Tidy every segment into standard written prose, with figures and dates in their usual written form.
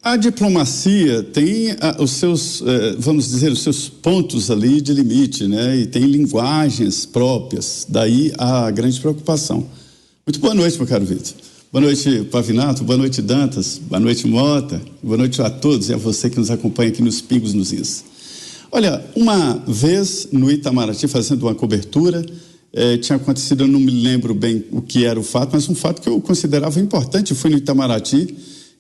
A diplomacia tem os seus, vamos dizer, os seus pontos ali de limite, né? E tem linguagens próprias, daí a grande preocupação. Muito boa noite, meu caro Vitor. Boa noite, Pavinato, boa noite, Dantas, boa noite, Mota, boa noite a todos e a você que nos acompanha aqui nos Pingos nos Is. Olha, uma vez no Itamaraty, fazendo uma cobertura, tinha acontecido, eu não me lembro bem o que era o fato, mas um fato que eu considerava importante. Eu fui no Itamaraty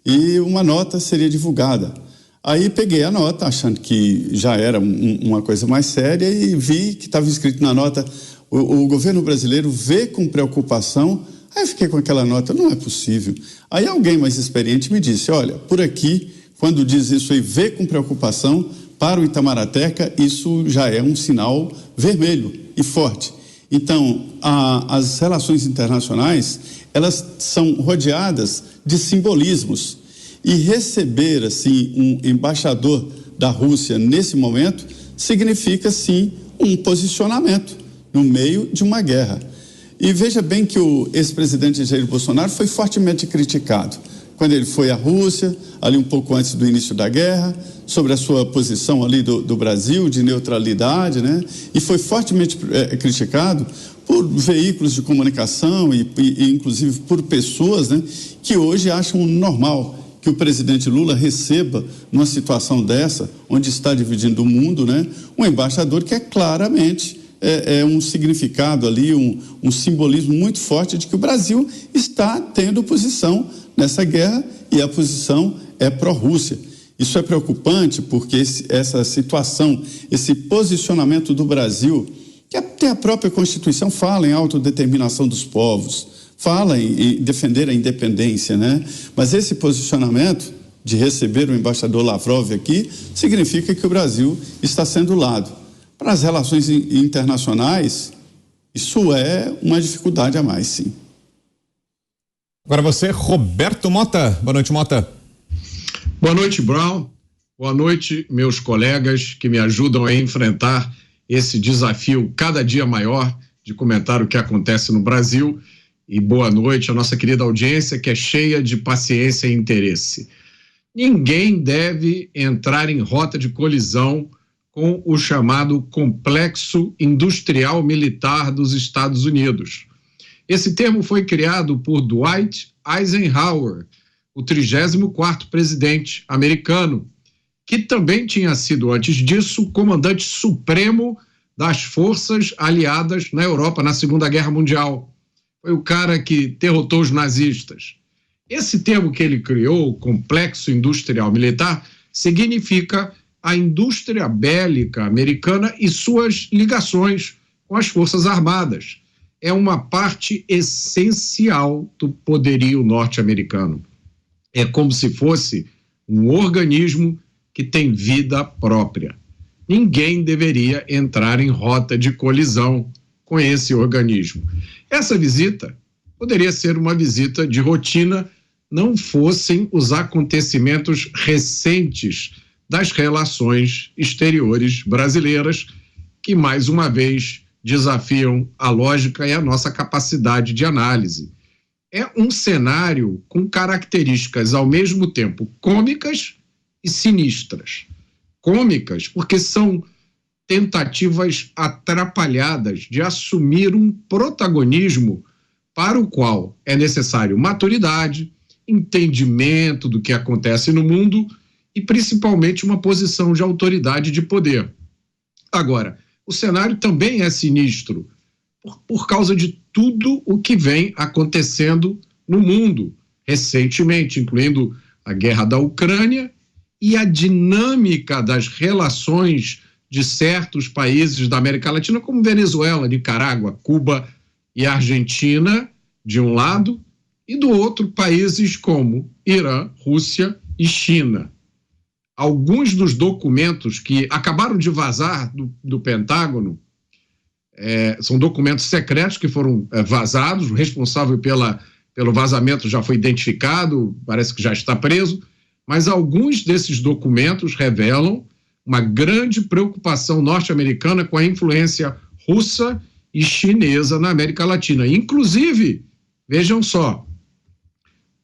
e uma nota seria divulgada. Aí peguei a nota, achando que já era uma coisa mais séria, e vi que estava escrito na nota: o governo brasileiro vê com preocupação. Aí eu fiquei com aquela nota, não é possível. Aí alguém mais experiente me disse: olha, por aqui, quando diz isso aí, vê com preocupação, para o Itamarateca, isso já é um sinal vermelho e forte. Então, as relações internacionais, elas são rodeadas de simbolismos. E receber, assim, um embaixador da Rússia nesse momento significa, sim, um posicionamento no meio de uma guerra. E veja bem que o ex-presidente Jair Bolsonaro foi fortemente criticado quando ele foi à Rússia, ali um pouco antes do início da guerra, sobre a sua posição ali do Brasil, de neutralidade, né? E foi fortemente criticado por veículos de comunicação e inclusive por pessoas, né, que hoje acham normal que o presidente Lula receba, numa situação dessa, onde está dividindo o mundo, né, um embaixador que é claramente um significado ali, um simbolismo muito forte de que o Brasil está tendo posição nessa guerra e a posição é pró-Rússia. Isso é preocupante porque essa situação, esse posicionamento do Brasil, que até a própria Constituição fala em autodeterminação dos povos, fala em defender a independência, né? Mas esse posicionamento de receber o embaixador Lavrov aqui significa que o Brasil está sendo lado. Para as relações internacionais, isso é uma dificuldade a mais, sim. Agora você, Roberto Mota. Boa noite, Mota. Boa noite, Brown. Boa noite, meus colegas que me ajudam a enfrentar esse desafio cada dia maior de comentar o que acontece no Brasil. E boa noite à nossa querida audiência, que é cheia de paciência e interesse. Ninguém deve entrar em rota de colisão com o chamado Complexo Industrial Militar dos Estados Unidos. Esse termo foi criado por Dwight Eisenhower, o 34º presidente americano, que também tinha sido, antes disso, comandante supremo das forças aliadas na Europa na Segunda Guerra Mundial. Foi o cara que derrotou os nazistas. Esse termo que ele criou, Complexo Industrial Militar, significa a indústria bélica americana e suas ligações com as Forças Armadas. É uma parte essencial do poderio norte-americano. É como se fosse um organismo que tem vida própria. Ninguém deveria entrar em rota de colisão com esse organismo. Essa visita poderia ser uma visita de rotina, não fossem os acontecimentos recentes das relações exteriores brasileiras, que mais uma vez desafiam a lógica e a nossa capacidade de análise. É um cenário com características ao mesmo tempo cômicas e sinistras. Cômicas porque são tentativas atrapalhadas de assumir um protagonismo para o qual é necessário maturidade, entendimento do que acontece no mundo e principalmente uma posição de autoridade de poder. Agora, o cenário também é sinistro por causa de tudo o que vem acontecendo no mundo recentemente, incluindo a guerra da Ucrânia e a dinâmica das relações de certos países da América Latina, como Venezuela, Nicarágua, Cuba e Argentina, de um lado, e do outro, países como Irã, Rússia e China. Alguns dos documentos que acabaram de vazar do Pentágono são documentos secretos que foram vazados. O responsável pelo vazamento já foi identificado, parece que já está preso, mas alguns desses documentos revelam uma grande preocupação norte-americana com a influência russa e chinesa na América Latina. Inclusive, vejam só,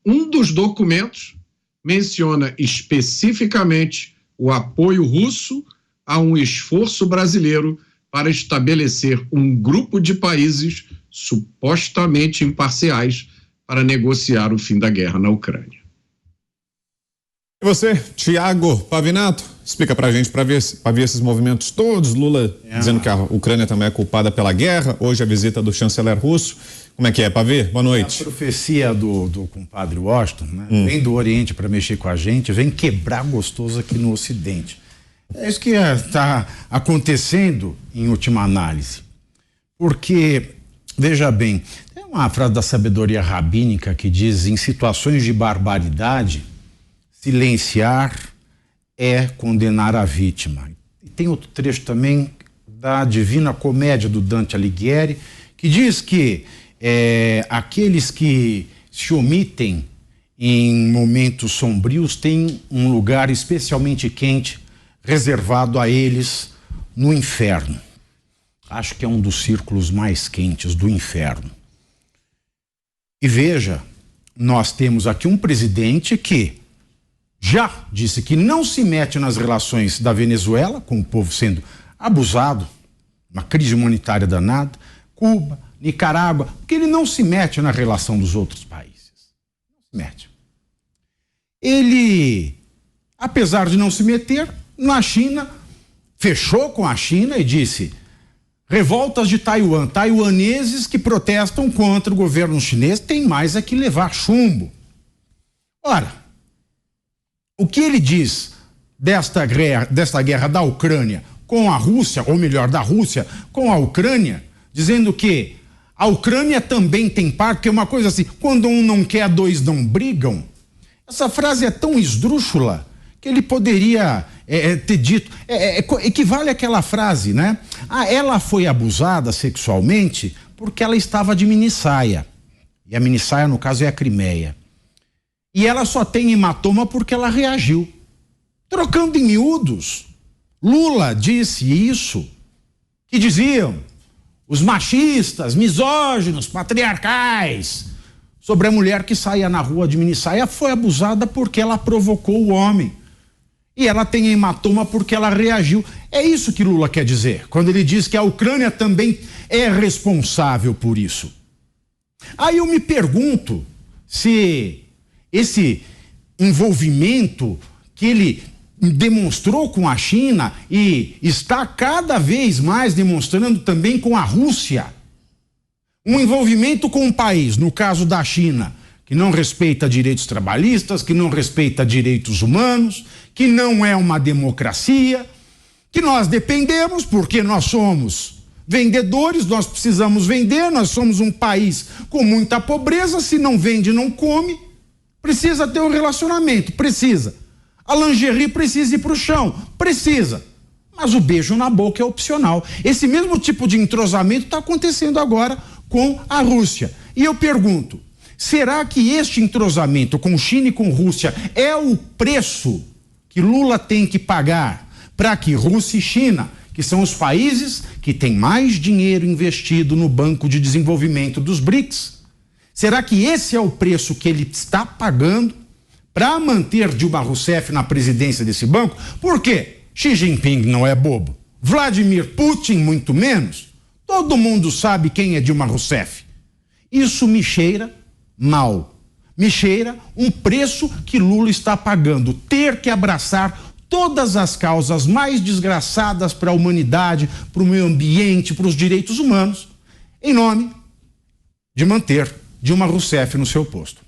um dos documentos menciona especificamente o apoio russo a um esforço brasileiro para estabelecer um grupo de países supostamente imparciais para negociar o fim da guerra na Ucrânia. E você, Tiago Pavinato, explica pra gente, para ver esses movimentos todos, Lula dizendo que a Ucrânia também é culpada pela guerra, hoje a visita do chanceler russo, como é que é, Pavê? Boa noite. A profecia do compadre Washington, né? Vem do Oriente para mexer com a gente, vem quebrar gostoso aqui no Ocidente. É isso que está acontecendo em última análise, porque, veja bem, tem uma frase da sabedoria rabínica que diz: em situações de barbaridade, silenciar é condenar a vítima. E tem outro trecho também da Divina Comédia do Dante Alighieri, que diz que aqueles que se omitem em momentos sombrios têm um lugar especialmente quente reservado a eles no inferno. Acho que é um dos círculos mais quentes do inferno. E veja, nós temos aqui um presidente que já disse que não se mete nas relações da Venezuela, com o povo sendo abusado, uma crise humanitária danada, Cuba, Nicarágua, porque ele não se mete na relação dos outros países. Não se mete. Ele, apesar de não se meter, na China, fechou com a China e disse: revoltas de Taiwan, taiwaneses que protestam contra o governo chinês têm mais é que levar chumbo. Ora, o que ele diz desta guerra da Ucrânia com a Rússia, ou melhor, da Rússia com a Ucrânia, dizendo que a Ucrânia também tem parte, porque é uma coisa assim, quando um não quer, dois não brigam. Essa frase é tão esdrúxula que ele poderia ter dito, equivale àquela frase, né? Ela foi abusada sexualmente porque ela estava de minissaia. E a minissaia, no caso, é a Crimeia. E ela só tem hematoma porque ela reagiu. Trocando em miúdos, Lula disse isso, que diziam os machistas, misóginos, patriarcais, sobre a mulher que saía na rua de minissaia, foi abusada porque ela provocou o homem. E ela tem hematoma porque ela reagiu. É isso que Lula quer dizer, quando ele diz que a Ucrânia também é responsável por isso. Aí eu me pergunto se esse envolvimento que ele demonstrou com a China e está cada vez mais demonstrando também com a Rússia, um envolvimento com um país, no caso da China, que não respeita direitos trabalhistas, que não respeita direitos humanos, que não é uma democracia, que nós dependemos porque nós somos vendedores, nós precisamos vender, nós somos um país com muita pobreza, se não vende, não come, precisa ter um relacionamento, precisa. A lingerie precisa ir para o chão, precisa. Mas o beijo na boca é opcional. Esse mesmo tipo de entrosamento está acontecendo agora com a Rússia. E eu pergunto, será que este entrosamento com China e com Rússia é o preço que Lula tem que pagar para que Rússia e China, que são os países que têm mais dinheiro investido no Banco de Desenvolvimento dos BRICS, será que esse é o preço que ele está pagando para manter Dilma Rousseff na presidência desse banco? Por quê? Xi Jinping não é bobo, Vladimir Putin muito menos. Todo mundo sabe quem é Dilma Rousseff. Isso me cheira mal. Me cheira um preço que Lula está pagando, ter que abraçar todas as causas mais desgraçadas para a humanidade, para o meio ambiente, para os direitos humanos, em nome de manter Dilma Rousseff no seu posto.